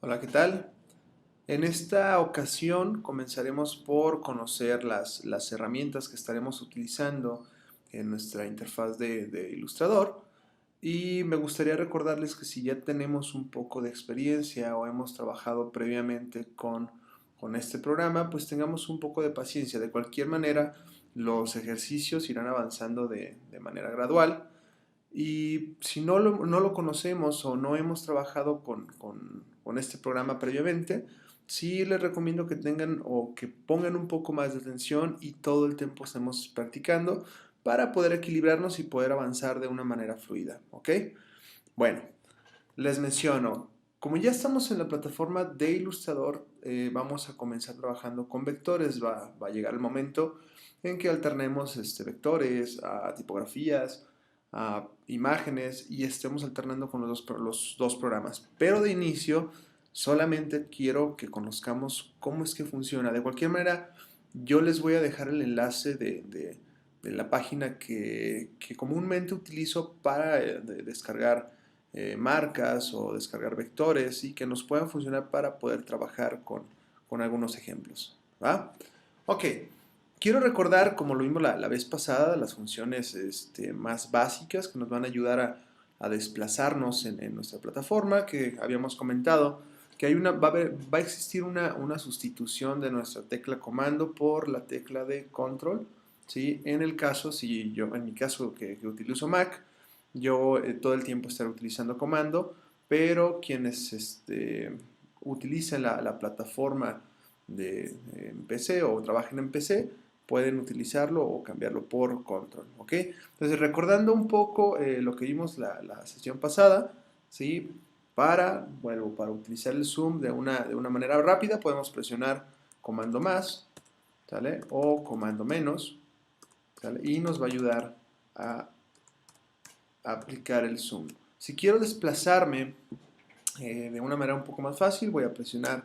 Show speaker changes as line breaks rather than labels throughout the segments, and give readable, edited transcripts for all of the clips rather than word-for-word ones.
Hola, ¿qué tal? En esta ocasión comenzaremos por conocer las herramientas que estaremos utilizando en nuestra interfaz de Illustrator y me gustaría recordarles que si ya tenemos un poco de experiencia o hemos trabajado previamente con este programa, pues tengamos un poco de paciencia. De cualquier manera, los ejercicios irán avanzando de manera gradual. Y si no lo conocemos o no hemos trabajado con este programa previamente, sí les recomiendo que tengan o que pongan un poco más de atención y todo el tiempo estemos practicando para poder equilibrarnos y poder avanzar de una manera fluida, ¿ok? Bueno, les menciono, como ya estamos en la plataforma de Illustrator, vamos a comenzar trabajando con vectores. Va a llegar el momento en que alternemos vectores a tipografías, a imágenes y estemos alternando con los dos programas. Pero de inicio, solamente quiero que conozcamos cómo es que funciona. De cualquier manera, yo les voy a dejar el enlace de la página que comúnmente utilizo para descargar marcas o descargar vectores y que nos puedan funcionar para poder trabajar con algunos ejemplos. ¿Va? Ok, quiero recordar, como lo vimos la vez pasada, las funciones más básicas que nos van a ayudar a desplazarnos en nuestra plataforma, que habíamos comentado que va a existir una sustitución de nuestra tecla comando por la tecla de control. ¿Sí? En mi caso que utilizo Mac, yo todo el tiempo estaré utilizando comando, pero quienes utilicen la plataforma de PC o trabajen en PC, pueden utilizarlo o cambiarlo por control, ¿ok? Entonces, recordando un poco lo que vimos la sesión pasada, ¿sí? Para utilizar el zoom de una manera rápida, podemos presionar comando más, ¿sale? O comando menos, ¿sale? Y nos va a ayudar a aplicar el zoom. Si quiero desplazarme de una manera un poco más fácil, voy a presionar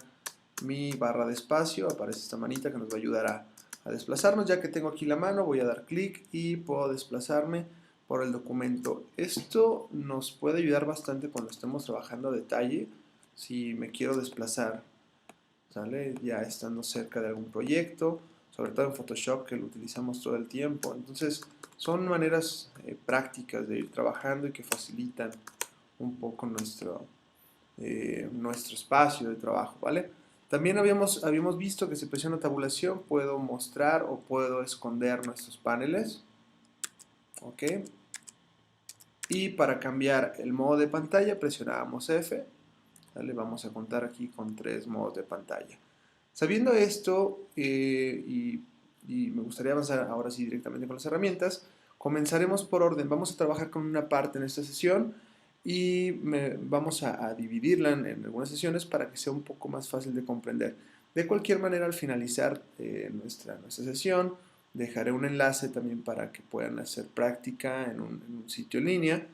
mi barra de espacio, aparece esta manita que nos va a ayudar a desplazarnos. Ya que tengo aquí la mano, voy a dar clic y puedo desplazarme por el documento. Esto nos puede ayudar bastante cuando estemos trabajando a detalle, si me quiero desplazar, ¿sale? Ya estando cerca de algún proyecto, sobre todo en Photoshop, que lo utilizamos todo el tiempo. Entonces, son maneras prácticas de ir trabajando y que facilitan un poco nuestro espacio de trabajo, ¿vale? También habíamos visto que si presiono tabulación puedo mostrar o puedo esconder nuestros paneles, ¿ok? Y para cambiar el modo de pantalla presionábamos F, ¿vale? Vamos a contar aquí con 3 modos de pantalla. Sabiendo esto, y me gustaría avanzar ahora sí directamente con las herramientas, comenzaremos por orden. Vamos a trabajar con una parte en esta sesión y vamos a dividirla en algunas sesiones para que sea un poco más fácil de comprender. De cualquier manera, al finalizar nuestra sesión, dejaré un enlace también para que puedan hacer práctica en un sitio en línea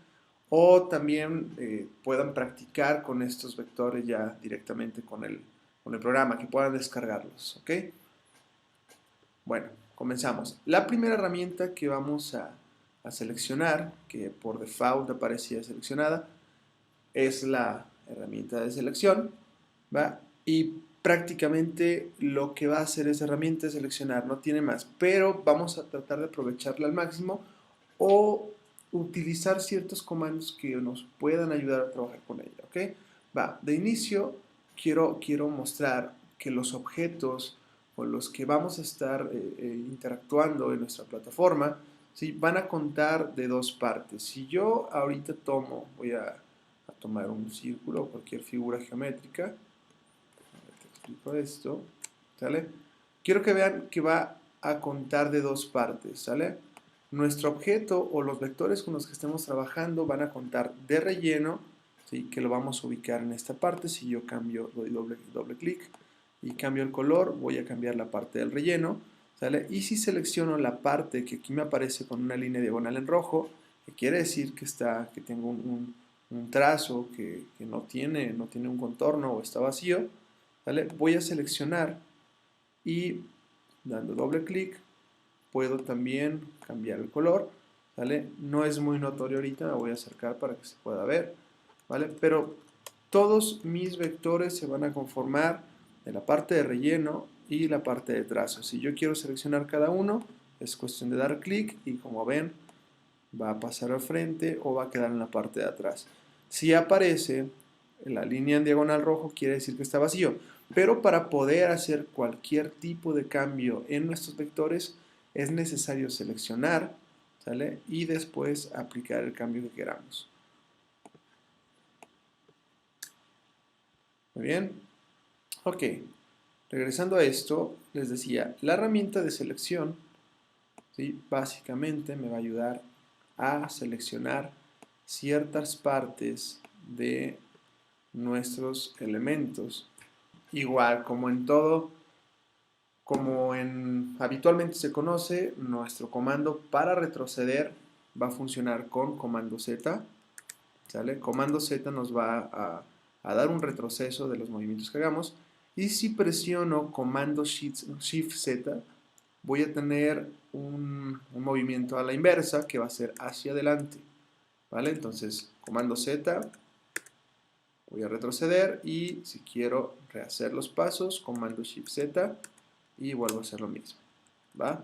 o también puedan practicar con estos vectores ya directamente con el programa, que puedan descargarlos, ¿ok? Bueno, comenzamos. La primera herramienta que vamos a seleccionar, que por default aparecía seleccionada, es la herramienta de selección, ¿va? Y prácticamente lo que va a hacer esa herramienta es seleccionar, no tiene más, pero vamos a tratar de aprovecharla al máximo o utilizar ciertos comandos que nos puedan ayudar a trabajar con ella, ¿ok? Va, de inicio quiero mostrar que los objetos con los que vamos a estar interactuando en nuestra plataforma, ¿sí? Van a contar de dos partes. Si yo ahorita voy a tomar un círculo o cualquier figura geométrica, te explico esto, ¿sale? Quiero que vean que va a contar de dos partes, ¿sale? Nuestro objeto o los vectores con los que estemos trabajando van a contar de relleno, ¿sí? Que lo vamos a ubicar en esta parte. Si yo doy doble clic y cambio el color, voy a cambiar la parte del relleno, ¿sale? Y si selecciono la parte que aquí me aparece con una línea diagonal en rojo, que quiere decir que tengo un trazo que no tiene un contorno o está vacío, ¿vale? Voy a seleccionar y dando doble clic puedo también cambiar el color, ¿vale? No es muy notorio ahorita, me voy a acercar para que se pueda ver, ¿vale? Pero todos mis vectores se van a conformar de la parte de relleno y la parte de trazo. Si yo quiero seleccionar cada uno, es cuestión de dar clic y como ven, va a pasar al frente o va a quedar en la parte de atrás. Si aparece la línea en diagonal rojo, quiere decir que está vacío. Pero para poder hacer cualquier tipo de cambio en nuestros vectores, es necesario seleccionar, ¿sale? Y después aplicar el cambio que queramos. Muy bien. Ok. Regresando a esto, les decía, la herramienta de selección, ¿sí? Básicamente me va a ayudar a seleccionar ciertas partes de nuestros elementos. Igual, como en todo, habitualmente se conoce, nuestro comando para retroceder va a funcionar con comando Z, ¿sale? Comando Z nos va a dar un retroceso de los movimientos que hagamos, y si presiono comando Shift Z, voy a tener un movimiento a la inversa que va a ser hacia adelante, ¿vale? Entonces, comando Z, voy a retroceder y si quiero rehacer los pasos, comando Shift Z y vuelvo a hacer lo mismo, ¿va?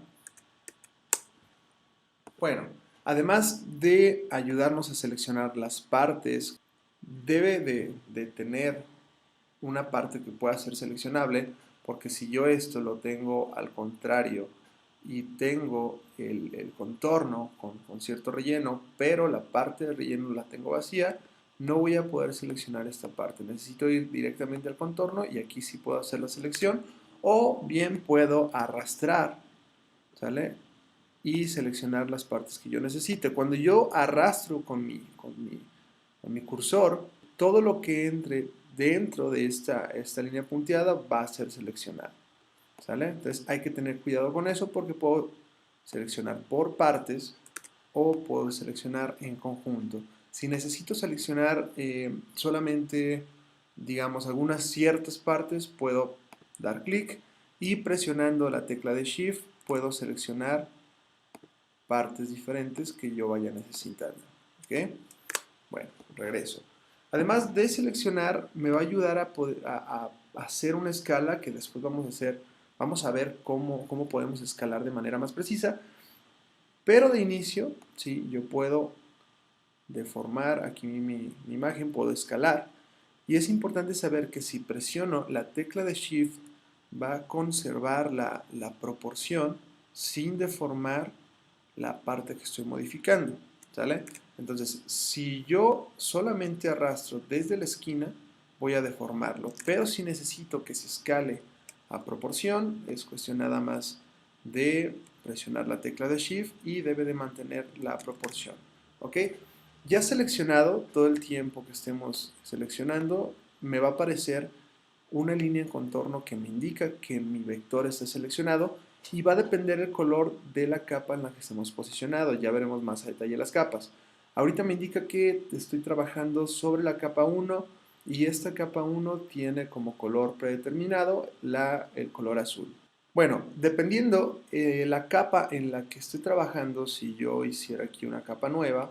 Bueno, además de ayudarnos a seleccionar las partes, debe de tener una parte que pueda ser seleccionable, porque si yo esto lo tengo al contrario y tengo el contorno con cierto relleno, pero la parte de relleno la tengo vacía, no voy a poder seleccionar esta parte. Necesito ir directamente al contorno y aquí sí puedo hacer la selección, o bien puedo arrastrar, ¿sale? Y seleccionar las partes que yo necesite. Cuando yo arrastro con mi cursor, todo lo que entre dentro de esta línea punteada va a ser seleccionado, ¿sale? Entonces hay que tener cuidado con eso porque puedo seleccionar por partes o puedo seleccionar en conjunto. Si necesito seleccionar solamente, digamos, algunas ciertas partes, puedo dar clic y presionando la tecla de Shift puedo seleccionar partes diferentes que yo vaya necesitando. ¿Ok? Bueno, regreso. Además de seleccionar, me va a ayudar a hacer una escala que después vamos a ver cómo podemos escalar de manera más precisa. Pero de inicio, ¿sí? Yo puedo deformar aquí mi imagen, puedo escalar. Y es importante saber que si presiono la tecla de Shift, va a conservar la proporción sin deformar la parte que estoy modificando, ¿sale? Entonces, si yo solamente arrastro desde la esquina, voy a deformarlo, pero si necesito que se escale a proporción, es cuestión nada más de presionar la tecla de Shift y debe de mantener la proporción, ¿ok? Ya seleccionado, todo el tiempo que estemos seleccionando, me va a aparecer una línea en contorno que me indica que mi vector está seleccionado y va a depender el color de la capa en la que estemos posicionados. Ya veremos más a detalle las capas. Ahorita me indica que estoy trabajando sobre la capa 1 y esta capa 1 tiene como color predeterminado el color azul. Bueno, dependiendo la capa en la que estoy trabajando, si yo hiciera aquí una capa nueva,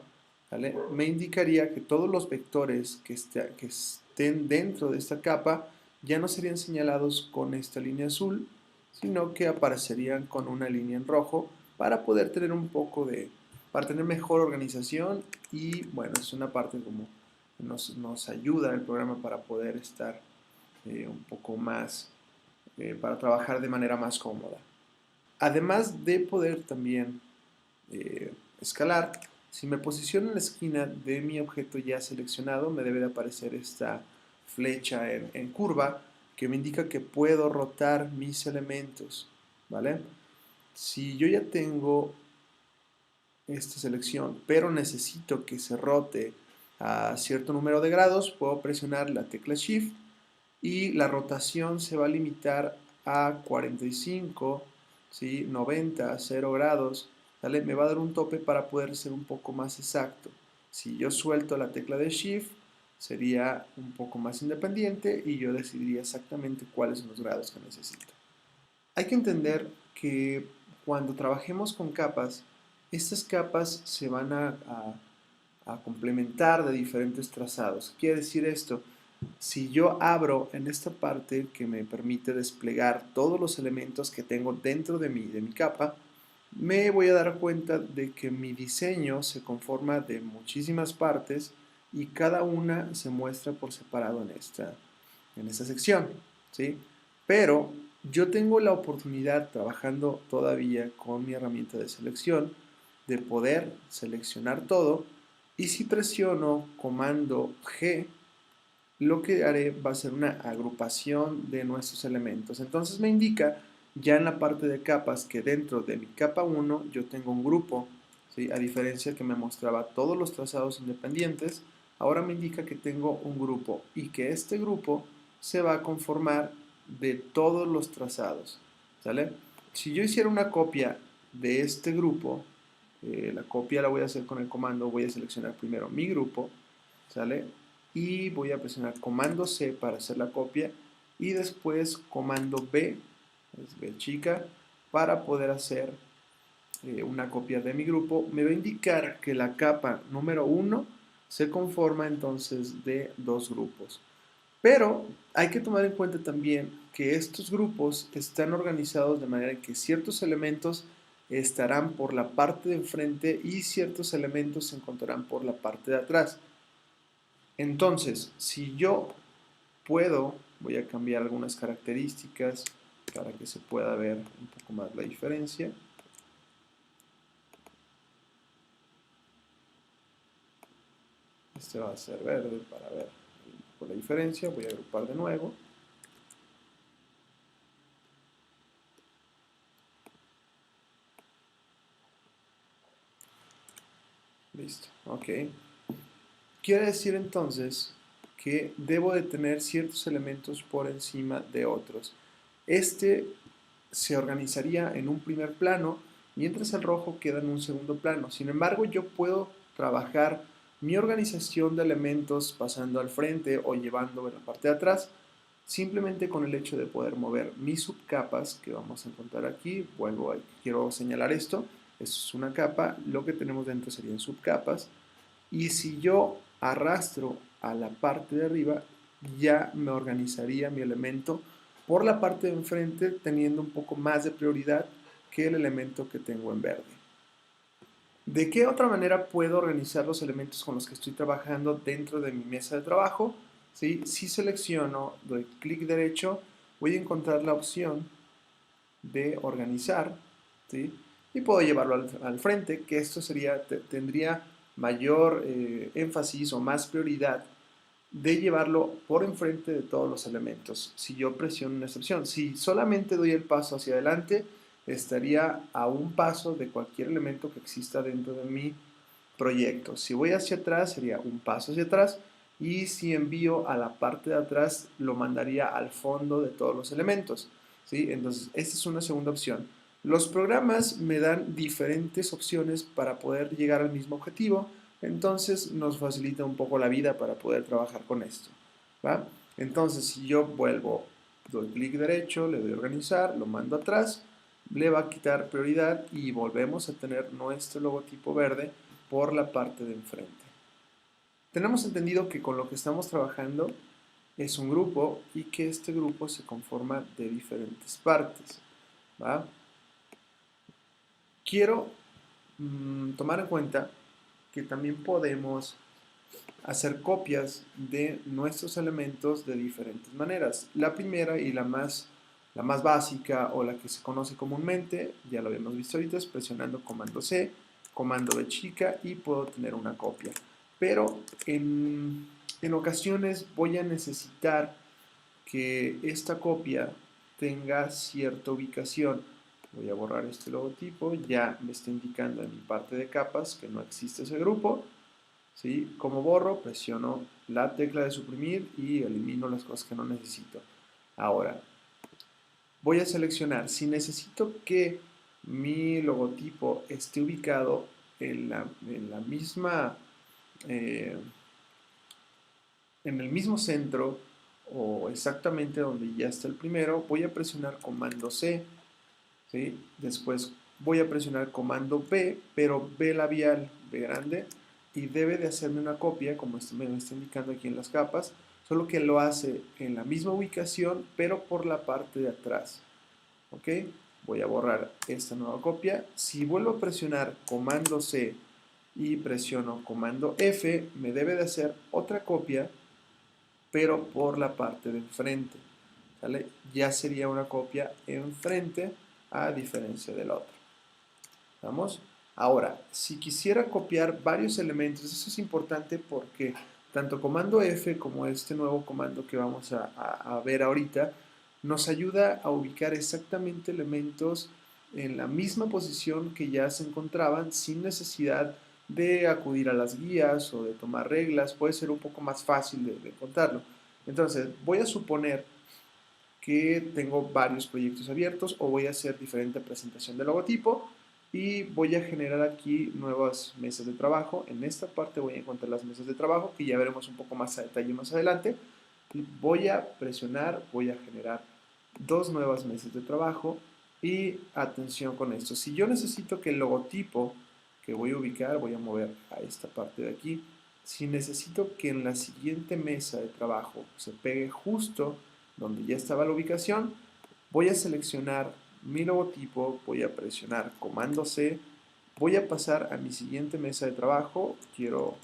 ¿vale? Me indicaría que todos los vectores que estén dentro de esta capa ya no serían señalados con esta línea azul, sino que aparecerían con una línea en rojo para poder tener para tener mejor organización y bueno, es una parte como nos ayuda el programa para poder estar un poco más, para trabajar de manera más cómoda. Además de poder también escalar, si me posiciono en la esquina de mi objeto ya seleccionado, me debe de aparecer esta flecha en curva que me indica que puedo rotar mis elementos, ¿vale? Si yo ya tengo esta selección, pero necesito que se rote a cierto número de grados, puedo presionar la tecla Shift y la rotación se va a limitar a 45, ¿sí? 90, 0 grados, ¿vale? Me va a dar un tope para poder ser un poco más exacto. Si yo suelto la tecla de Shift, sería un poco más independiente y yo decidiría exactamente cuáles son los grados que necesito. Hay que entender que cuando trabajemos con capas, estas capas se van a complementar de diferentes trazados. ¿Qué quiere decir esto? Si yo abro en esta parte que me permite desplegar todos los elementos que tengo dentro de mi capa, me voy a dar cuenta de que mi diseño se conforma de muchísimas partes y cada una se muestra por separado en esta sección, ¿sí? Pero yo tengo la oportunidad, trabajando todavía con mi herramienta de selección, de poder seleccionar todo, y si presiono comando G, lo que haré va a ser una agrupación de nuestros elementos. Entonces me indica ya en la parte de capas que dentro de mi capa 1 yo tengo un grupo, ¿sí? A diferencia que me mostraba todos los trazados independientes, ahora me indica que tengo un grupo y que este grupo se va a conformar de todos los trazados, ¿sale? Si yo hiciera una copia de este grupo, la copia la voy a hacer con el comando, voy a seleccionar primero mi grupo, ¿sale? Y voy a presionar comando C para hacer la copia y después comando B, es B chica, para poder hacer una copia de mi grupo. Me va a indicar que la capa número 1 se conforma entonces de dos grupos. Pero hay que tomar en cuenta también que estos grupos están organizados de manera que ciertos elementos estarán por la parte de enfrente y ciertos elementos se encontrarán por la parte de atrás. Entonces, si yo puedo, voy a cambiar algunas características para que se pueda ver un poco más la diferencia. Este va a ser verde para ver un poco la diferencia. Voy a agrupar de nuevo. Listo, ok. Quiere decir entonces que debo de tener ciertos elementos por encima de otros. Este se organizaría en un primer plano, mientras el rojo queda en un segundo plano. Sin embargo, yo puedo trabajar mi organización de elementos pasando al frente o llevando en la parte de atrás, simplemente con el hecho de poder mover mis subcapas que vamos a encontrar aquí. Quiero señalar esto es una capa, lo que tenemos dentro serían subcapas, y si yo arrastro a la parte de arriba, ya me organizaría mi elemento por la parte de enfrente, teniendo un poco más de prioridad que el elemento que tengo en verde. ¿De qué otra manera puedo organizar los elementos con los que estoy trabajando dentro de mi mesa de trabajo? ¿Sí? Si selecciono, doy clic derecho, voy a encontrar la opción de organizar, ¿sí? Y puedo llevarlo al frente, que esto tendría mayor énfasis o más prioridad de llevarlo por enfrente de todos los elementos. Si yo presiono una excepción, si solamente doy el paso hacia adelante, estaría a un paso de cualquier elemento que exista dentro de mi proyecto. Si voy hacia atrás, sería un paso hacia atrás. Y si envío a la parte de atrás, lo mandaría al fondo de todos los elementos, ¿sí? Entonces, esta es una segunda opción. Los programas me dan diferentes opciones para poder llegar al mismo objetivo, entonces nos facilita un poco la vida para poder trabajar con esto, ¿va? Entonces, si yo vuelvo, doy clic derecho, le doy a organizar, lo mando atrás, le va a quitar prioridad y volvemos a tener nuestro logotipo verde por la parte de enfrente. Tenemos entendido que con lo que estamos trabajando es un grupo y que este grupo se conforma de diferentes partes, ¿va? Quiero tomar en cuenta que también podemos hacer copias de nuestros elementos de diferentes maneras. La primera y la más básica o la que se conoce comúnmente, ya lo habíamos visto ahorita, es presionando comando C, comando B chica y puedo tener una copia. Pero en ocasiones voy a necesitar que esta copia tenga cierta ubicación. Voy a borrar este logotipo, ya me está indicando en mi parte de capas que no existe ese grupo. ¿Sí? Como borro, presiono la tecla de suprimir y elimino las cosas que no necesito. Ahora, voy a seleccionar, si necesito que mi logotipo esté ubicado en la misma, eh, en el mismo centro o exactamente donde ya está el primero, voy a presionar comando C, ¿sí? Después voy a presionar comando B, pero B labial, B grande, y debe de hacerme una copia, como me está indicando aquí en las capas, solo que lo hace en la misma ubicación, pero por la parte de atrás. ¿Ok? Voy a borrar esta nueva copia. Si vuelvo a presionar comando C y presiono comando F, me debe de hacer otra copia, pero por la parte de enfrente. ¿Sale? Ya sería una copia enfrente a diferencia del otro. ¿Vamos? Ahora, si quisiera copiar varios elementos, eso es importante porque tanto comando F como este nuevo comando que vamos a ver ahorita, nos ayuda a ubicar exactamente elementos en la misma posición que ya se encontraban sin necesidad de acudir a las guías o de tomar reglas. Puede ser un poco más fácil de encontrarlo. Entonces, voy a suponer que tengo varios proyectos abiertos o voy a hacer diferente presentación del logotipo y voy a generar aquí nuevas mesas de trabajo. En esta parte voy a encontrar las mesas de trabajo que ya veremos un poco más a detalle más adelante. Voy a presionar, voy a generar dos nuevas mesas de trabajo y atención con esto. Si yo necesito que el logotipo que voy a ubicar, voy a mover a esta parte de aquí. Si necesito que en la siguiente mesa de trabajo se pegue justo donde ya estaba la ubicación, voy a seleccionar mi logotipo, voy a presionar comando C, voy a pasar a mi siguiente mesa de trabajo, quiero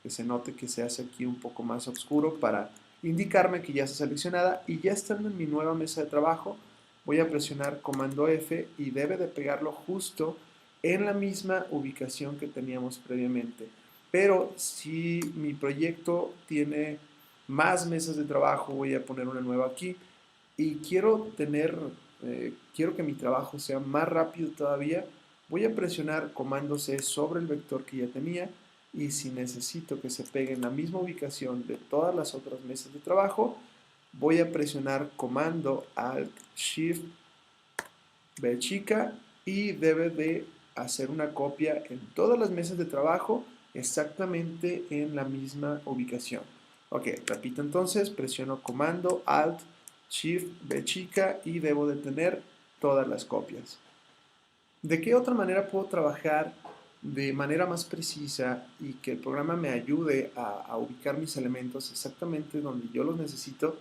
que se note que se hace aquí un poco más oscuro para indicarme que ya está seleccionada y ya estando en mi nueva mesa de trabajo, voy a presionar comando F y debe de pegarlo justo en la misma ubicación que teníamos previamente. Pero si mi proyecto tiene más mesas de trabajo, voy a poner una nueva aquí y quiero que mi trabajo sea más rápido todavía, voy a presionar comando C sobre el vector que ya tenía y si necesito que se pegue en la misma ubicación de todas las otras mesas de trabajo, voy a presionar comando Alt Shift B chica y debe de hacer una copia en todas las mesas de trabajo exactamente en la misma ubicación. Ok, repito entonces, presiono comando Alt Shift B chica y debo de tener todas las copias. ¿De qué otra manera puedo trabajar de manera más precisa y que el programa me ayude a ubicar mis elementos exactamente donde yo los necesito?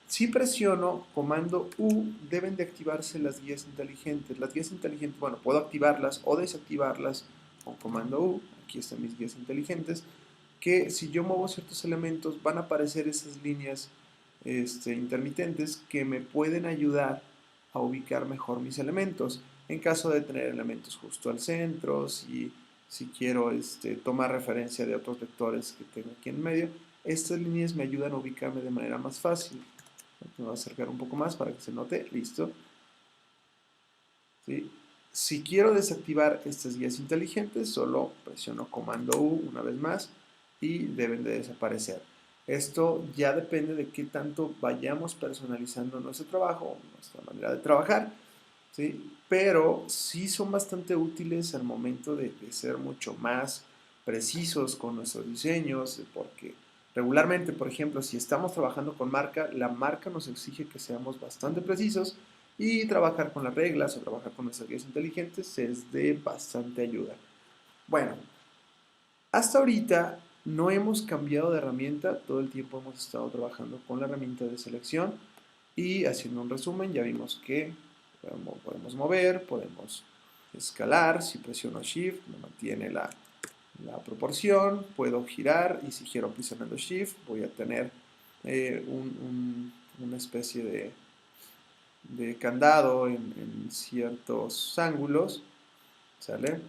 Si presiono comando U, deben de activarse las guías inteligentes. Las guías inteligentes, bueno, puedo activarlas o desactivarlas con comando U. Aquí están mis guías inteligentes. Que si yo muevo ciertos elementos, van a aparecer esas líneas intermitentes que me pueden ayudar a ubicar mejor mis elementos. En caso de tener elementos justo al centro, si quiero tomar referencia de otros vectores que tengo aquí en medio, estas líneas me ayudan a ubicarme de manera más fácil. Me voy a acercar un poco más para que se note. Listo. ¿Sí? Si quiero desactivar estas guías inteligentes, solo presiono comando U una vez más y deben de desaparecer. Esto ya depende de qué tanto vayamos personalizando nuestro trabajo, nuestra manera de trabajar, ¿sí? Pero sí son bastante útiles al momento de ser mucho más precisos con nuestros diseños, porque regularmente, por ejemplo, si estamos trabajando con marca, la marca nos exige que seamos bastante precisos y trabajar con las reglas o trabajar con nuestras guías inteligentes es de bastante ayuda. Bueno, hasta ahorita no hemos cambiado de herramienta, todo el tiempo hemos estado trabajando con la herramienta de selección y haciendo un resumen ya vimos que podemos mover, podemos escalar, si presiono Shift me mantiene la proporción, puedo girar y si giro presionando Shift voy a tener una especie de candado en ciertos ángulos, ¿sale?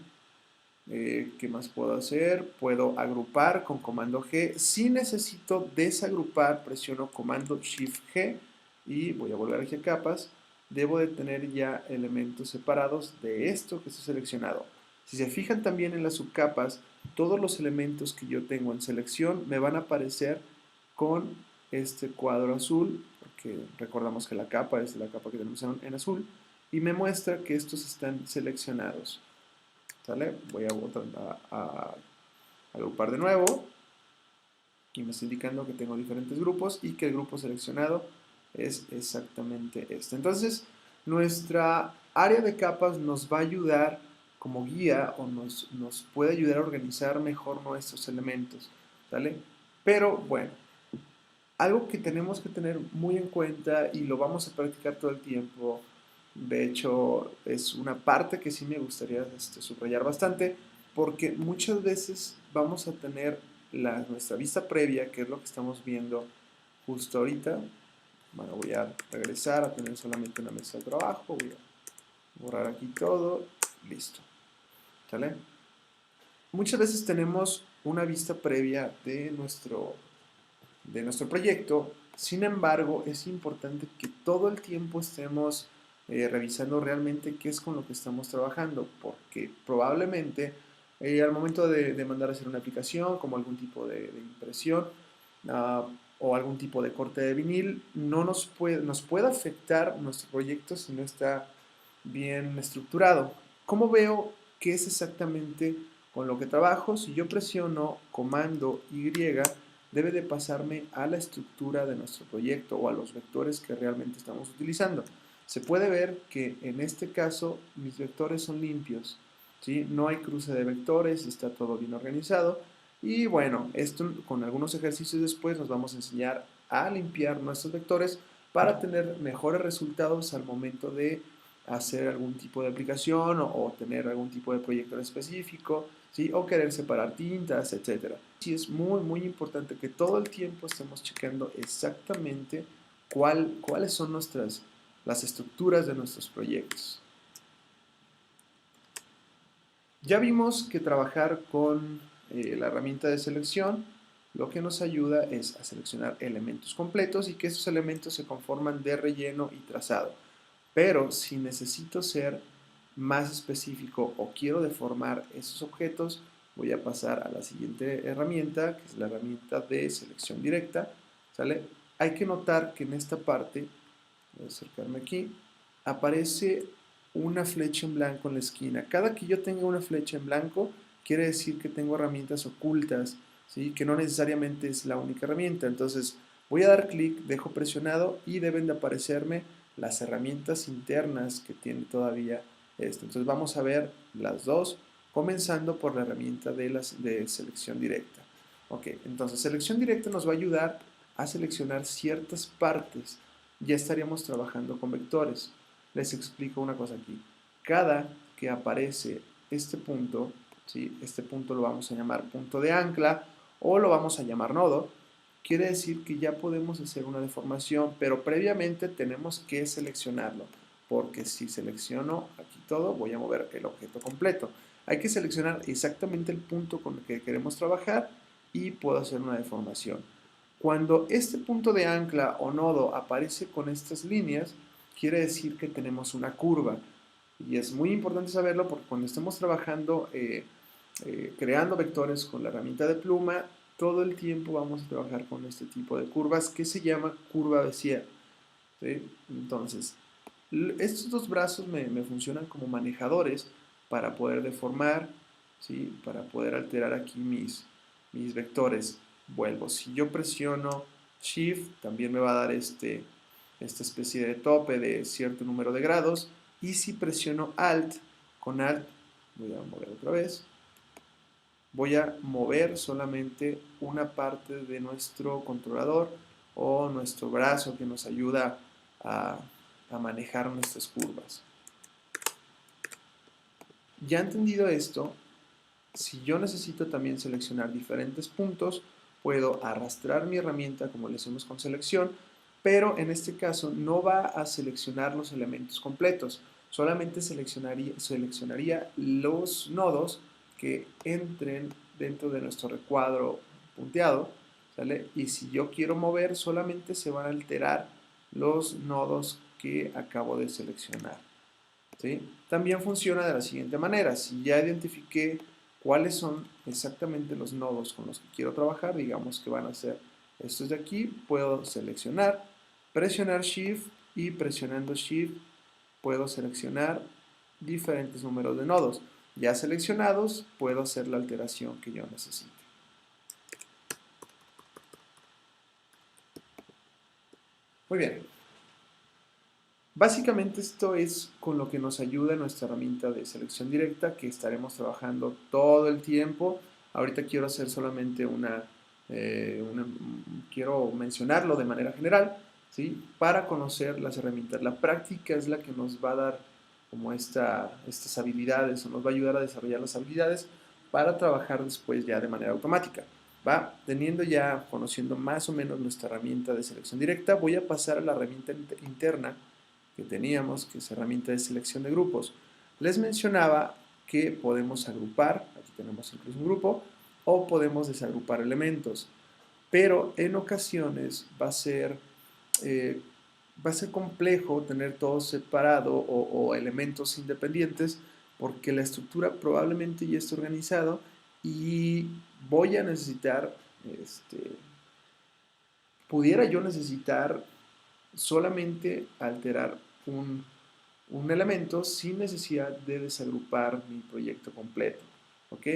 ¿Qué más puedo hacer? Puedo agrupar con comando G. Si necesito desagrupar, presiono comando Shift G y voy a volver aquí a capas. Debo de tener ya elementos separados de esto que está seleccionado. Si se fijan también en las subcapas, todos los elementos que yo tengo en selección me van a aparecer con este cuadro azul, porque recordamos que la capa es la capa que tenemos en azul, y me muestra que estos están seleccionados. ¿Sale? Voy a agrupar de nuevo y me está indicando que tengo diferentes grupos y que el grupo seleccionado es exactamente este. Entonces, nuestra área de capas nos va a ayudar como guía o nos puede ayudar a organizar mejor nuestros elementos, ¿sale? Pero bueno, algo que tenemos que tener muy en cuenta y lo vamos a practicar todo el tiempo. De hecho, es una parte que sí me gustaría subrayar bastante, porque muchas veces vamos a tener nuestra vista previa, que es lo que estamos viendo justo ahorita. Bueno, voy a regresar a tener solamente una mesa de trabajo, voy a borrar aquí todo, listo, ¿sale? Muchas veces tenemos una vista previa de nuestro proyecto. Sin embargo, es importante que todo el tiempo estemos revisando realmente qué es con lo que estamos trabajando, porque probablemente al momento de mandar a hacer una aplicación, como algún tipo de impresión uh, o algún tipo de corte de vinil, no nos puede afectar nuestro proyecto si no está bien estructurado. ¿Cómo veo qué es exactamente con lo que trabajo? Si yo presiono comando Y, debe de pasarme a la estructura de nuestro proyecto o a los vectores que realmente estamos utilizando. Se puede ver que en este caso mis vectores son limpios, ¿sí? No hay cruce de vectores, está todo bien organizado. Y bueno, esto con algunos ejercicios después nos vamos a enseñar a limpiar nuestros vectores para tener mejores resultados al momento de hacer algún tipo de aplicación o tener algún tipo de proyecto en específico, ¿sí? O querer separar tintas, etcétera. Sí, es muy, muy importante que todo el tiempo estemos checando exactamente cuáles son las estructuras de nuestros proyectos. Ya vimos que trabajar con la herramienta de selección lo que nos ayuda es a seleccionar elementos completos y que esos elementos se conforman de relleno y trazado. Pero si necesito ser más específico o quiero deformar esos objetos, voy a pasar a la siguiente herramienta, que es la herramienta de selección directa, ¿sale? Hay que notar que en esta parte, voy a acercarme aquí, aparece una flecha en blanco en la esquina. Cada que yo tenga una flecha en blanco, quiere decir que tengo herramientas ocultas, ¿sí? Que no necesariamente es la única herramienta. Entonces, voy a dar clic, dejo presionado y deben de aparecerme las herramientas internas que tiene todavía esto. Entonces, vamos a ver las dos, comenzando por la herramienta de selección directa. Ok, entonces selección directa nos va a ayudar a seleccionar ciertas partes. Ya estaríamos trabajando con vectores. Les explico una cosa aquí. Cada que aparece este punto, ¿sí? Este punto lo vamos a llamar punto de ancla o lo vamos a llamar nodo, quiere decir que ya podemos hacer una deformación, pero previamente tenemos que seleccionarlo, porque si selecciono aquí todo, voy a mover el objeto completo. Hay que seleccionar exactamente el punto con el que queremos trabajar y puedo hacer una deformación. Cuando este punto de ancla o nodo aparece con estas líneas, quiere decir que tenemos una curva. Y es muy importante saberlo porque cuando estemos trabajando, creando vectores con la herramienta de pluma, todo el tiempo vamos a trabajar con este tipo de curvas que se llama curva Bézier, ¿sí? Entonces, estos dos brazos me funcionan como manejadores para poder deformar, ¿sí? Para poder alterar aquí mis vectores. Vuelvo, si yo presiono Shift, también me va a dar esta especie de tope de cierto número de grados. Y si presiono Alt, con Alt, voy a mover otra vez, voy a mover solamente una parte de nuestro controlador o nuestro brazo que nos ayuda a manejar nuestras curvas. Ya entendido esto, si yo necesito también seleccionar diferentes puntos, puedo arrastrar mi herramienta como le hacemos con selección, pero en este caso no va a seleccionar los elementos completos, solamente seleccionaría los nodos que entren dentro de nuestro recuadro punteado, ¿sale? Y si yo quiero mover, solamente se van a alterar los nodos que acabo de seleccionar, ¿sí? También funciona de la siguiente manera. Si ya identifiqué cuáles son exactamente los nodos con los que quiero trabajar, digamos que van a ser estos de aquí, puedo seleccionar, presionar Shift y presionando Shift puedo seleccionar diferentes números de nodos. Ya seleccionados, puedo hacer la alteración que yo necesite. Muy bien. Básicamente esto es con lo que nos ayuda nuestra herramienta de selección directa que estaremos trabajando todo el tiempo. Ahorita quiero hacer solamente quiero mencionarlo de manera general, ¿sí? Para conocer las herramientas. La práctica es la que nos va a dar como estas habilidades o nos va a ayudar a desarrollar las habilidades para trabajar después ya de manera automática. Va, teniendo ya, conociendo más o menos nuestra herramienta de selección directa, voy a pasar a la herramienta interna que teníamos, que es herramienta de selección de grupos. Les mencionaba que podemos agrupar, aquí tenemos incluso un grupo, o podemos desagrupar elementos, pero en ocasiones eh, va a ser complejo tener todo separado o elementos independientes porque la estructura probablemente ya está organizado y voy a necesitar, pudiera yo necesitar solamente alterar un elemento sin necesidad de desagrupar mi proyecto completo. ¿Ok?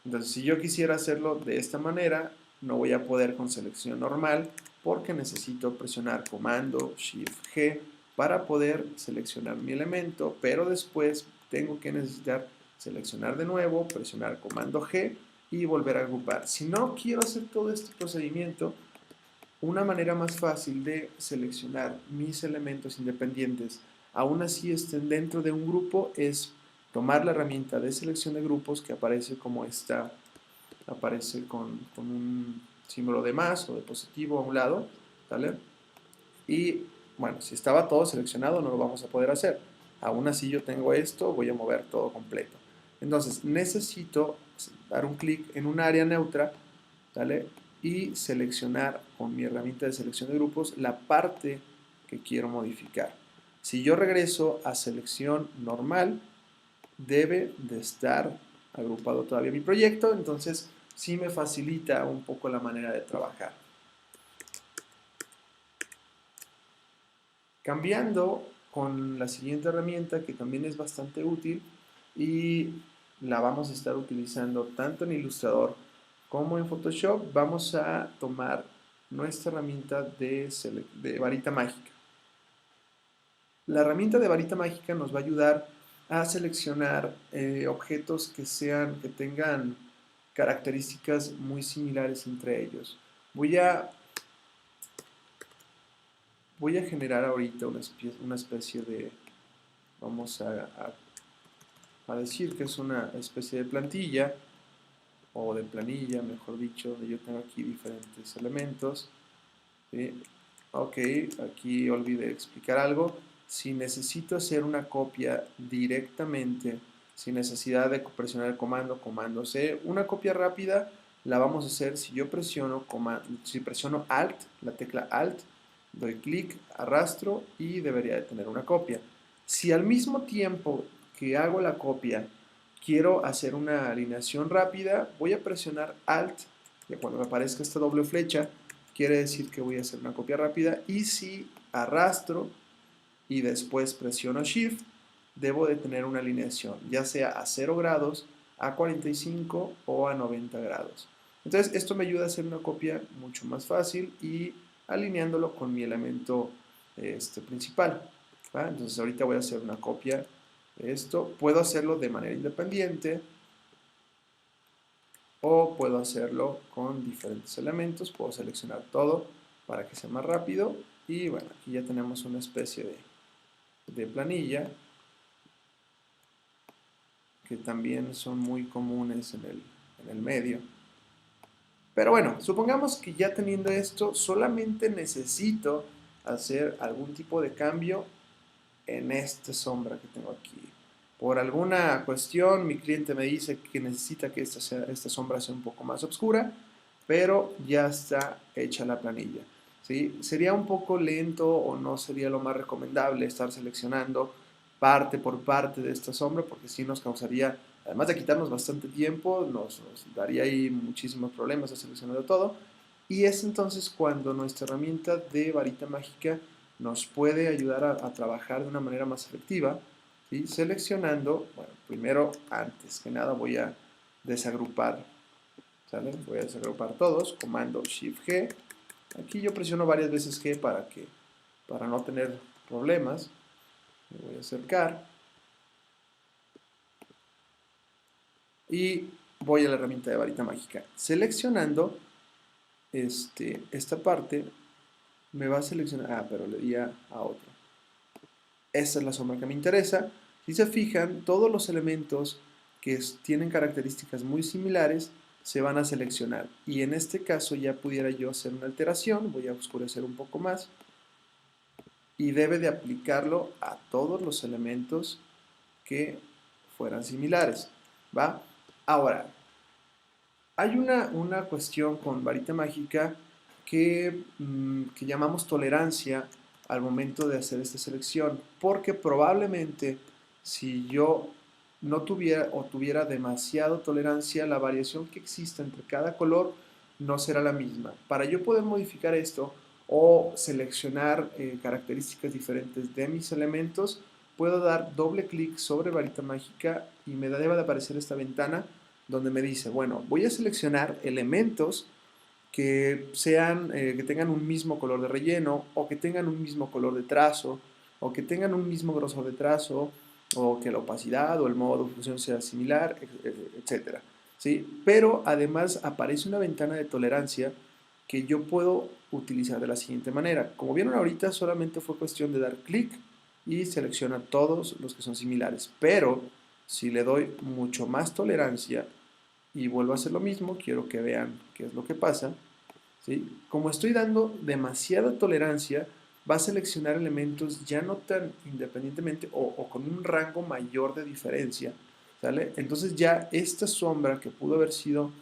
Entonces, si yo quisiera hacerlo de esta manera, no voy a poder con selección normal porque necesito presionar comando Shift G para poder seleccionar mi elemento, pero después tengo que necesitar seleccionar de nuevo, presionar comando G y volver a agrupar. Si no quiero hacer todo este procedimiento, una manera más fácil de seleccionar mis elementos independientes, aún así estén dentro de un grupo, es tomar la herramienta de selección de grupos que aparece como esta, aparece con un símbolo de más o de positivo a un lado, ¿vale? Y bueno, si estaba todo seleccionado no lo vamos a poder hacer. Aún así yo tengo esto, voy a mover todo completo. Entonces necesito dar un clic en un área neutra, ¿vale? Y seleccionar con mi herramienta de selección de grupos la parte que quiero modificar. Si yo regreso a selección normal, debe de estar agrupado todavía mi proyecto, entonces sí me facilita un poco la manera de trabajar. Cambiando con la siguiente herramienta que también es bastante útil y la vamos a estar utilizando tanto en Illustrator como en Photoshop, vamos a tomar nuestra herramienta de varita mágica. La herramienta de varita mágica nos va a ayudar a seleccionar objetos que tengan características muy similares entre ellos. Voy a generar ahorita una especie de, vamos a decir que es una especie de plantilla o de planilla, mejor dicho, donde yo tengo aquí diferentes elementos. ¿Sí? Ok, aquí olvidé explicar algo. Si necesito hacer una copia directamente, sin necesidad de presionar el comando C, una copia rápida la vamos a hacer si yo si presiono Alt, la tecla Alt, doy clic, arrastro y debería de tener una copia. Si al mismo tiempo que hago la copia quiero hacer una alineación rápida, voy a presionar Alt y cuando me aparezca esta doble flecha, quiere decir que voy a hacer una copia rápida y si arrastro y después presiono Shift, debo de tener una alineación, ya sea a 0 grados, a 45 o a 90 grados. Entonces esto me ayuda a hacer una copia mucho más fácil y alineándolo con mi elemento principal. ¿Va? Entonces ahorita voy a hacer una copia de esto. Puedo hacerlo de manera independiente o puedo hacerlo con diferentes elementos. Puedo seleccionar todo para que sea más rápido y bueno, aquí ya tenemos una especie de planilla que también son muy comunes en el medio. Pero bueno, supongamos que ya teniendo esto, solamente necesito hacer algún tipo de cambio en esta sombra que tengo aquí. Por alguna cuestión, mi cliente me dice que necesita que esta sombra sea un poco más oscura, pero ya está hecha la planilla. ¿Sí? Sería un poco lento o no sería lo más recomendable estar seleccionando parte por parte de esta sombra porque sí nos causaría, además de quitarnos bastante tiempo, nos daría ahí muchísimos problemas de seleccionar todo. Y es entonces cuando nuestra herramienta de varita mágica nos puede ayudar a trabajar de una manera más efectiva, ¿sí? Seleccionando, bueno, primero, antes que nada voy a desagrupar, ¿sale? Voy a desagrupar todos, comando Shift G. Aquí yo presiono varias veces G para no tener problemas. Me voy a acercar y voy a la herramienta de varita mágica, seleccionando esta parte me va a seleccionar, pero le di a otro. Esta es la sombra que me interesa. Si se fijan, todos los elementos que tienen características muy similares se van a seleccionar. Y en este caso ya pudiera yo hacer una alteración. Voy a oscurecer un poco más. Y debe de aplicarlo a todos los elementos que fueran similares. ¿Va? Ahora, hay una cuestión con varita mágica que llamamos tolerancia al momento de hacer esta selección, porque probablemente si yo no tuviera o tuviera demasiada tolerancia, la variación que exista entre cada color no será la misma. Para yo poder modificar esto o seleccionar características diferentes de mis elementos, puedo dar doble clic sobre varita mágica y me debe de aparecer esta ventana donde me dice, bueno, voy a seleccionar elementos que que tengan un mismo color de relleno, o que tengan un mismo color de trazo, o que tengan un mismo grosor de trazo, o que la opacidad o el modo de fusión sea similar, etcétera. ¿Sí? Pero además aparece una ventana de tolerancia que yo puedo utilizar de la siguiente manera. Como vieron ahorita, solamente fue cuestión de dar clic y selecciona todos los que son similares. Pero si le doy mucho más tolerancia y vuelvo a hacer lo mismo, quiero que vean qué es lo que pasa. ¿Sí? Como estoy dando demasiada tolerancia, va a seleccionar elementos ya no tan independientemente o con un rango mayor de diferencia. ¿Sale? Entonces ya esta sombra que pudo haber sido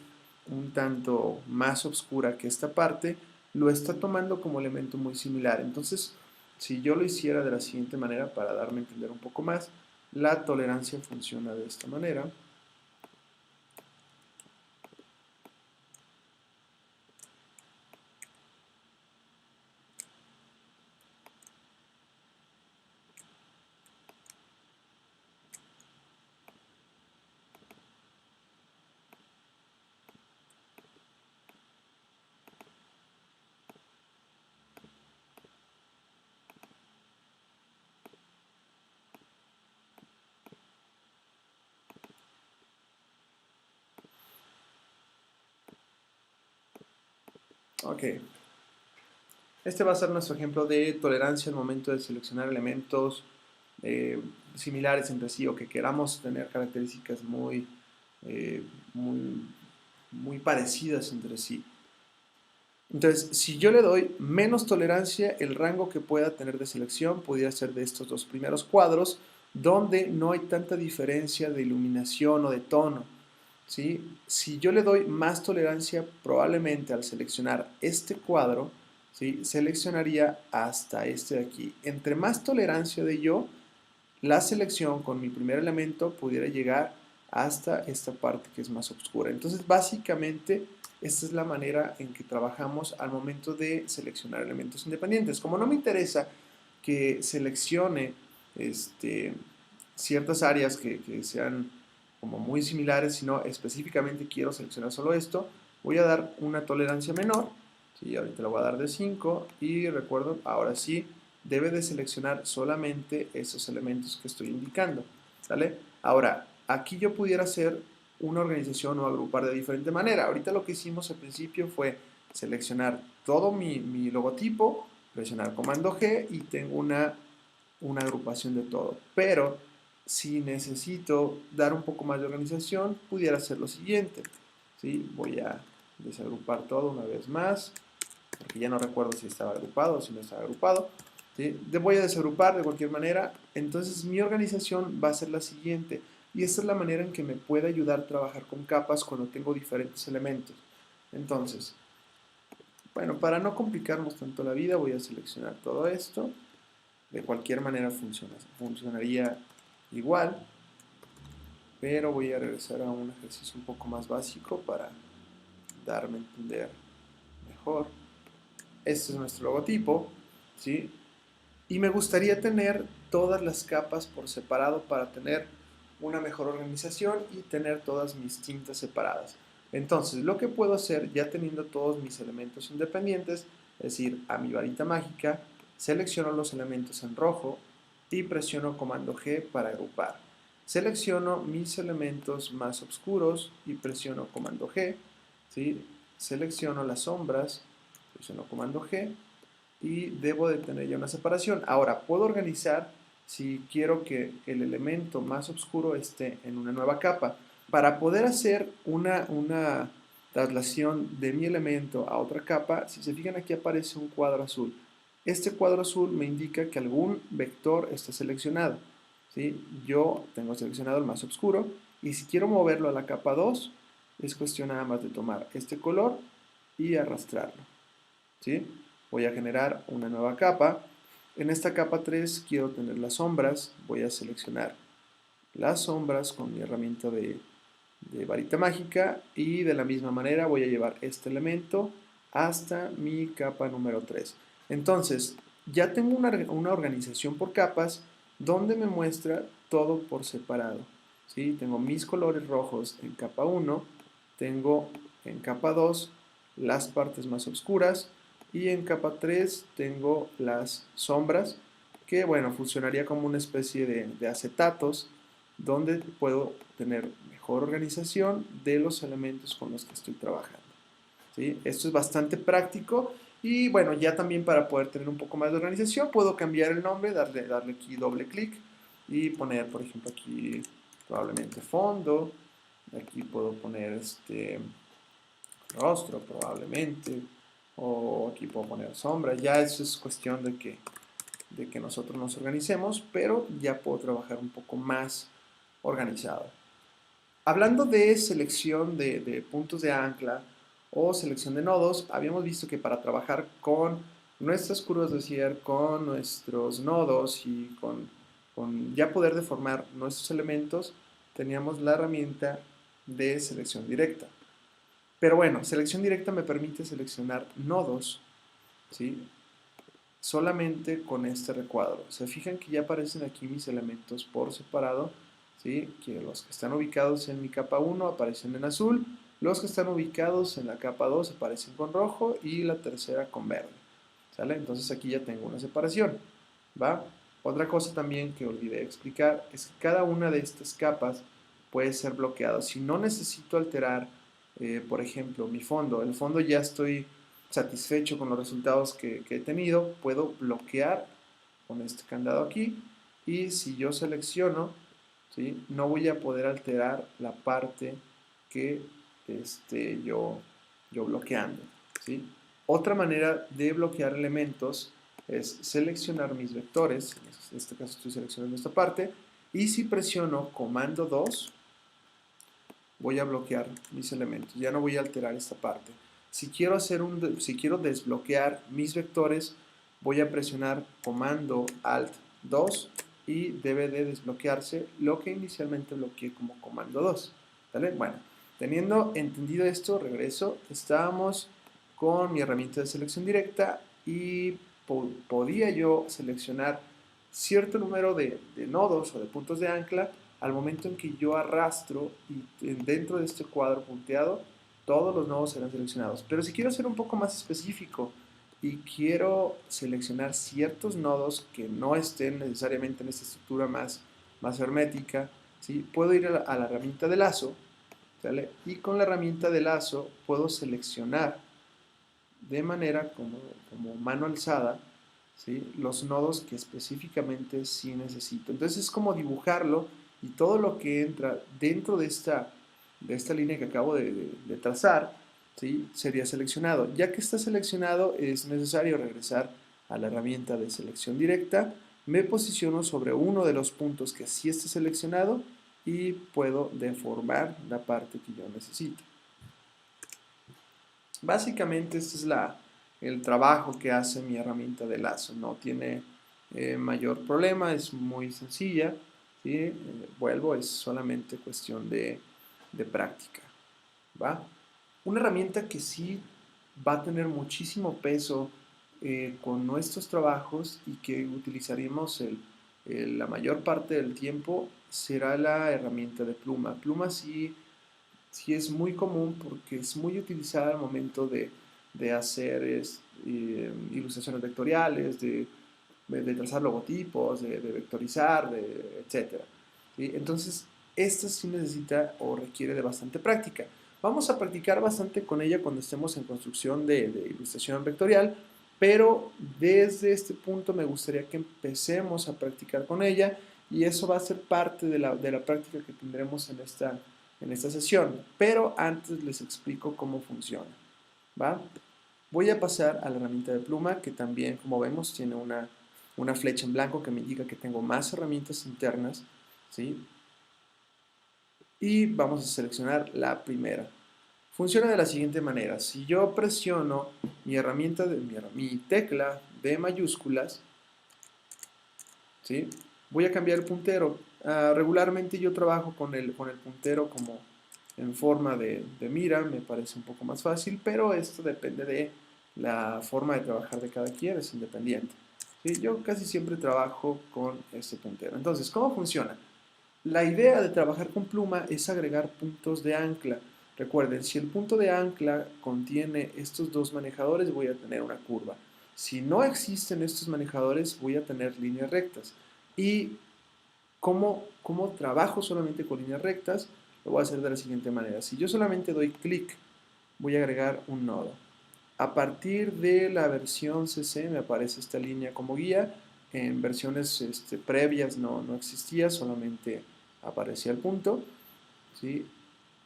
un tanto más oscura que esta parte, lo está tomando como elemento muy similar. Entonces, si yo lo hiciera de la siguiente manera, para darme a entender un poco más, la tolerancia funciona de esta manera. Ok, este va a ser nuestro ejemplo de tolerancia al momento de seleccionar elementos eh, similares entre sí o que queramos tener características eh, muy, muy parecidas entre sí. Entonces, si yo le doy menos tolerancia, el rango que pueda tener de selección podría ser de estos dos primeros cuadros, donde no hay tanta diferencia de iluminación o de tono. ¿Sí? Si yo le doy más tolerancia, probablemente al seleccionar este cuadro, ¿sí? Seleccionaría hasta este de aquí. Entre más tolerancia de yo, la selección con mi primer elemento pudiera llegar hasta esta parte que es más oscura. Entonces, básicamente, esta es la manera en que trabajamos al momento de seleccionar elementos independientes. Como no me interesa que seleccione ciertas áreas que sean como muy similares, sino específicamente quiero seleccionar solo esto, voy a dar una tolerancia menor. ¿Sí? Ahorita le voy a dar de 5 y recuerdo, ahora sí, debe de seleccionar solamente esos elementos que estoy indicando. ¿Sale? Ahora, aquí yo pudiera hacer una organización o agrupar de diferente manera. Ahorita lo que hicimos al principio fue seleccionar todo mi logotipo, presionar comando G y tengo una agrupación de todo. Pero si necesito dar un poco más de organización, pudiera hacer lo siguiente. ¿Sí? Voy a desagrupar todo una vez más, porque ya no recuerdo si estaba agrupado o si no estaba agrupado. ¿Sí? Voy a desagrupar de cualquier manera. Entonces mi organización va a ser la siguiente. Y esta es la manera en que me puede ayudar a trabajar con capas cuando tengo diferentes elementos. Entonces, bueno, para no complicarnos tanto la vida, voy a seleccionar todo esto. De cualquier manera funcionaría igual, pero voy a regresar a un ejercicio un poco más básico para darme a entender mejor. Este es nuestro logotipo, ¿sí? Y me gustaría tener todas las capas por separado para tener una mejor organización y tener todas mis tintas separadas. Entonces, lo que puedo hacer, ya teniendo todos mis elementos independientes, es decir, a mi varita mágica, selecciono los elementos en rojo y presiono comando G para agrupar. Selecciono mis elementos más oscuros y presiono comando G, ¿sí? selecciono las sombras, presiono comando G y debo de tener ya una separación. Ahora, puedo organizar si quiero que el elemento más oscuro esté en una nueva capa. Para poder hacer una traslación de mi elemento a otra capa, si se fijan aquí aparece un cuadro azul. Este cuadro azul me indica que algún vector está seleccionado. ¿Sí? Yo tengo seleccionado el más oscuro y si quiero moverlo a la capa 2, es cuestión nada más de tomar este color y arrastrarlo. ¿Sí? Voy a generar una nueva capa. En esta capa 3 quiero tener las sombras. Voy a seleccionar las sombras con mi herramienta de varita mágica y de la misma manera voy a llevar este elemento hasta mi capa número 3. Entonces, ya tengo una organización por capas donde me muestra todo por separado. ¿Sí? Tengo mis colores rojos en capa 1, tengo en capa 2 las partes más oscuras y en capa 3 tengo las sombras que, bueno, funcionaría como una especie de acetatos donde puedo tener mejor organización de los elementos con los que estoy trabajando. ¿Sí? Esto es bastante práctico y bueno, ya también para poder tener un poco más de organización puedo cambiar el nombre, darle aquí doble clic y poner, por ejemplo, aquí probablemente fondo, aquí puedo poner este rostro probablemente, o aquí puedo poner sombra. Ya eso es cuestión de que nosotros nos organicemos, pero ya puedo trabajar un poco más organizado. Hablando de selección de puntos de ancla o selección de nodos, habíamos visto que para trabajar con nuestras curvas de Bezier, con nuestros nodos y con ya poder deformar nuestros elementos, teníamos la herramienta de selección directa. Pero bueno, selección directa me permite seleccionar nodos, ¿sí? Solamente con este recuadro. Se fijan que ya aparecen aquí mis elementos por separado, ¿sí? Que los que están ubicados en mi capa 1 aparecen en azul, los que están ubicados en la capa 2 aparecen con rojo y la tercera con verde, ¿sale? Entonces aquí ya tengo una separación, ¿va? Otra cosa también que olvidé explicar es que cada una de estas capas puede ser bloqueada. Si no necesito alterar, por ejemplo, mi fondo, el fondo ya estoy satisfecho con los resultados que he tenido, puedo bloquear con este candado aquí y si yo selecciono, ¿sí? No voy a poder alterar la parte que yo bloqueando, ¿sí? Otra manera de bloquear elementos es seleccionar mis vectores, en este caso estoy seleccionando esta parte, y si presiono comando 2, voy a bloquear mis elementos, ya no voy a alterar esta parte. Si quiero desbloquear mis vectores, voy a presionar comando alt 2 y debe de desbloquearse lo que inicialmente bloqueé como comando 2. ¿Vale? Bueno, teniendo entendido esto, regreso. Estábamos con mi herramienta de selección directa y podía yo seleccionar cierto número de nodos o de puntos de ancla al momento en que yo arrastro y dentro de este cuadro punteado, todos los nodos serán seleccionados. Pero si quiero ser un poco más específico y quiero seleccionar ciertos nodos que no estén necesariamente en esta estructura más hermética, ¿sí? Puedo ir a la herramienta de lazo, ¿sale? Y con la herramienta de lazo puedo seleccionar de manera como mano alzada, ¿sí? Los nodos que específicamente sí necesito. Entonces es como dibujarlo y todo lo que entra dentro de esta línea que acabo de trazar, ¿sí? Sería seleccionado. Ya que está seleccionado es necesario regresar a la herramienta de selección directa, me posiciono sobre uno de los puntos que sí esté seleccionado y puedo deformar la parte que yo necesito. Básicamente este es el trabajo que hace mi herramienta de lazo. No tiene mayor problema, es muy sencilla. ¿Sí? Vuelvo, es solamente cuestión de práctica. ¿Va? Una herramienta que sí va a tener muchísimo peso con nuestros trabajos y que utilizaremos la mayor parte del tiempo será la herramienta de pluma. Pluma sí es muy común porque es muy utilizada al momento de hacer ilustraciones vectoriales, de trazar logotipos, de vectorizar, etc. ¿Sí? Entonces, esto sí necesita o requiere de bastante práctica. Vamos a practicar bastante con ella cuando estemos en construcción de ilustración vectorial, pero desde este punto me gustaría que empecemos a practicar con ella y eso va a ser parte de la práctica que tendremos en esta sesión. Pero antes les explico cómo funciona, ¿va? Voy a pasar a la herramienta de pluma, que también, como vemos, tiene una flecha en blanco que me indica que tengo más herramientas internas, ¿sí? Y vamos a seleccionar la primera. Funciona de la siguiente manera. Si yo presiono mi tecla de mayúsculas, ¿sí? Voy a cambiar el puntero. Regularmente yo trabajo con el puntero como en forma de mira, me parece un poco más fácil, pero esto depende de la forma de trabajar de cada quien, es independiente. ¿Sí? Yo casi siempre trabajo con este puntero. Entonces, ¿cómo funciona? La idea de trabajar con pluma es agregar puntos de ancla. Recuerden, si el punto de ancla contiene estos dos manejadores, voy a tener una curva. Si no existen estos manejadores, voy a tener líneas rectas. ¿Y cómo trabajo solamente con líneas rectas? Lo voy a hacer de la siguiente manera. Si yo solamente doy clic, voy a agregar un nodo. A partir de la versión CC me aparece esta línea como guía. En versiones previas no existía, solamente aparecía el punto. ¿Sí?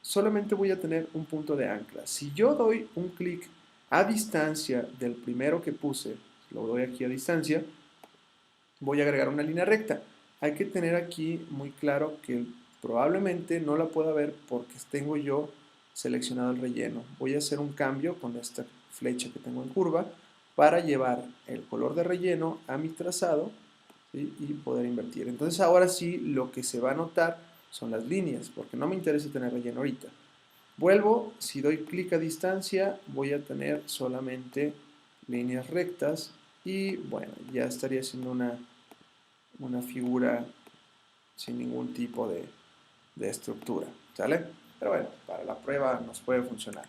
Solamente voy a tener un punto de ancla. Si yo doy un clic a distancia del primero que puse, lo doy aquí a distancia, voy a agregar una línea recta. Hay que tener aquí muy claro que probablemente no la pueda ver porque tengo yo seleccionado el relleno. Voy a hacer un cambio con esta flecha que tengo en curva para llevar el color de relleno a mi trazado, ¿sí? Y poder invertir. Entonces ahora sí lo que se va a notar son las líneas, porque no me interesa tener relleno ahorita. Vuelvo, si doy clic a distancia, voy a tener solamente líneas rectas y bueno, ya estaría haciendo una figura sin ningún tipo de estructura, ¿sale? Pero bueno, para la prueba nos puede funcionar.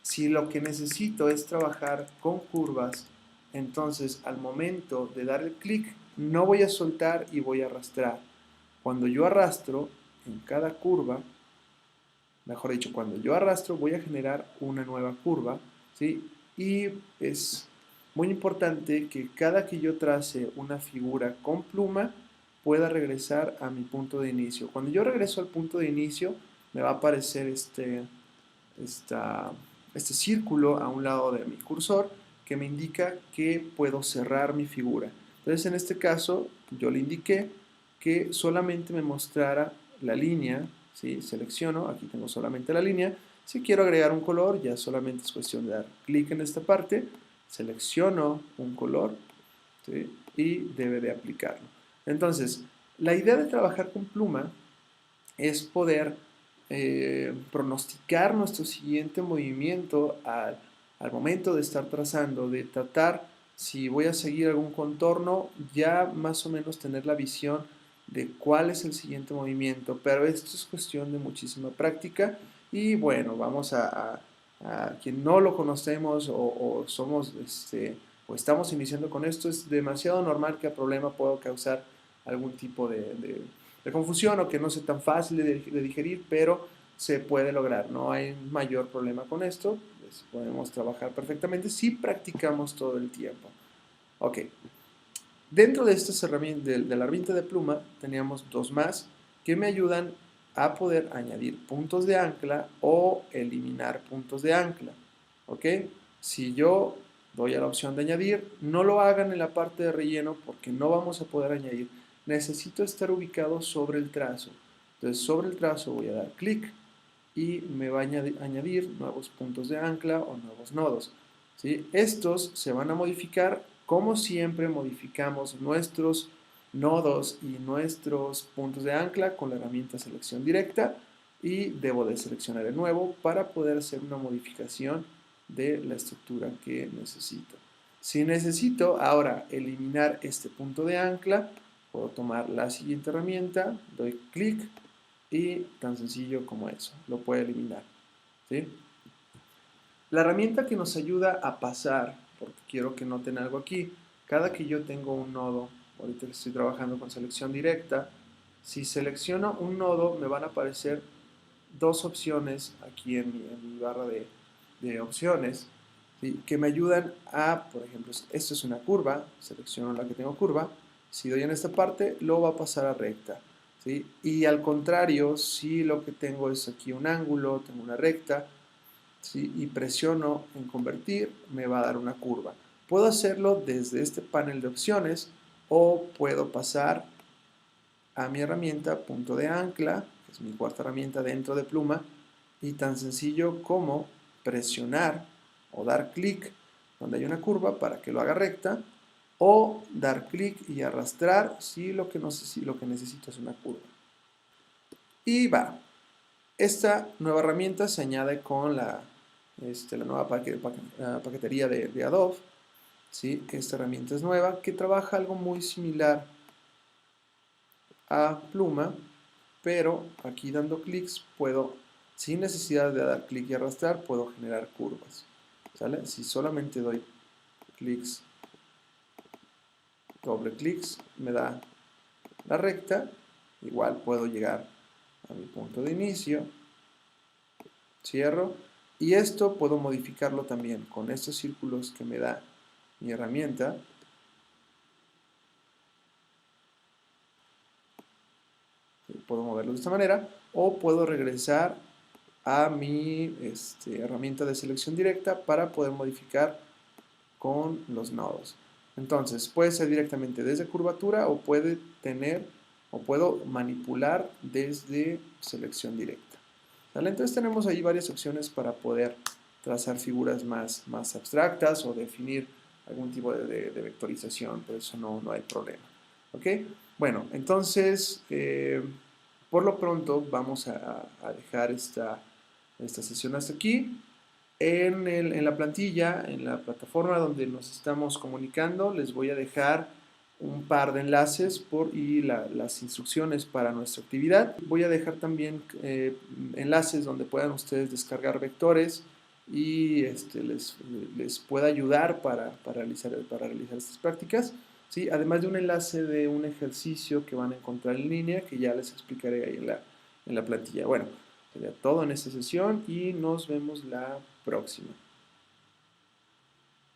Si lo que necesito es trabajar con curvas, entonces al momento de dar el clic, no voy a soltar y voy a arrastrar. Cuando yo arrastro en cada curva, mejor dicho, cuando yo arrastro voy a generar una nueva curva, ¿sí? Y es muy importante que cada que yo trace una figura con pluma, pueda regresar a mi punto de inicio. Cuando yo regreso al punto de inicio, me va a aparecer este círculo a un lado de mi cursor que me indica que puedo cerrar mi figura. Entonces, en este caso, yo le indiqué que solamente me mostrara la línea, ¿sí? Selecciono, aquí tengo solamente la línea. Si quiero agregar un color, ya solamente es cuestión de dar clic en esta parte, selecciono un color, ¿sí? Y debe de aplicarlo. Entonces, la idea de trabajar con pluma es poder pronosticar nuestro siguiente movimiento al momento de estar trazando, de tratar si voy a seguir algún contorno, ya más o menos tener la visión de cuál es el siguiente movimiento, pero esto es cuestión de muchísima práctica y bueno, vamos a quien no lo conocemos o somos o estamos iniciando con esto, es demasiado normal que el problema pueda causar algún tipo de confusión o que no sea tan fácil de digerir, pero se puede lograr, no hay mayor problema con esto, pues podemos trabajar perfectamente si practicamos todo el tiempo. Ok, dentro de estas herramientas, de la herramienta de pluma, teníamos dos más que me ayudan a poder añadir puntos de ancla o eliminar puntos de ancla. ¿Ok? Si yo doy a la opción de añadir, no lo hagan en la parte de relleno porque no vamos a poder añadir. Necesito estar ubicado sobre el trazo. Entonces, sobre el trazo voy a dar clic y me va a añadir nuevos puntos de ancla o nuevos nodos. ¿Sí? Estos se van a modificar como siempre modificamos nuestros nodos y nuestros puntos de ancla con la herramienta selección directa y debo de seleccionar de nuevo para poder hacer una modificación de la estructura que necesito. Si necesito ahora eliminar este punto de ancla, puedo tomar la siguiente herramienta, doy clic y tan sencillo como eso, lo puedo eliminar. ¿Sí? La herramienta que nos ayuda a pasar, porque quiero que noten algo aquí, cada que yo tengo un nodo, ahorita estoy trabajando con selección directa, si selecciono un nodo me van a aparecer dos opciones aquí en mi barra de opciones, ¿sí? Que me ayudan a, por ejemplo, esto es una curva, selecciono la que tengo curva, si doy en esta parte, lo va a pasar a recta, ¿sí? Y al contrario, si lo que tengo es aquí un ángulo, tengo una recta, ¿sí? Y presiono en convertir, me va a dar una curva. Puedo hacerlo desde este panel de opciones o puedo pasar a mi herramienta punto de ancla, que es mi cuarta herramienta dentro de Pluma, y tan sencillo como presionar o dar clic donde hay una curva para que lo haga recta, o dar clic y arrastrar si lo que necesito es una curva. Y va. Esta nueva herramienta se añade con la nueva paquetería de Adobe. ¿Sí? Esta herramienta es nueva que trabaja algo muy similar a Pluma, pero aquí dando clics puedo, sin necesidad de dar clic y arrastrar, puedo generar curvas. ¿Sale? Si solamente doy clics, doble clics, me da la recta. Igual puedo llegar a mi punto de inicio, cierro, y esto puedo modificarlo también con estos círculos que me da mi herramienta. Puedo moverlo de esta manera, o puedo regresar a mi herramienta de selección directa para poder modificar con los nodos. Entonces, puede ser directamente desde curvatura o puede tener o puedo manipular desde selección directa. ¿Sale? Entonces tenemos ahí varias opciones para poder trazar figuras más abstractas o definir algún tipo de vectorización, por eso no hay problema. ¿Ok? Bueno, entonces, por lo pronto vamos a dejar esta sesión hasta aquí. En la plantilla, en la plataforma donde nos estamos comunicando, les voy a dejar un par de enlaces y las instrucciones para nuestra actividad. Voy a dejar también enlaces donde puedan ustedes descargar vectores y les pueda ayudar para realizar estas prácticas. ¿Sí? Además de un enlace de un ejercicio que van a encontrar en línea que ya les explicaré ahí en la plantilla. Bueno, sería todo en esta sesión y nos vemos la próxima.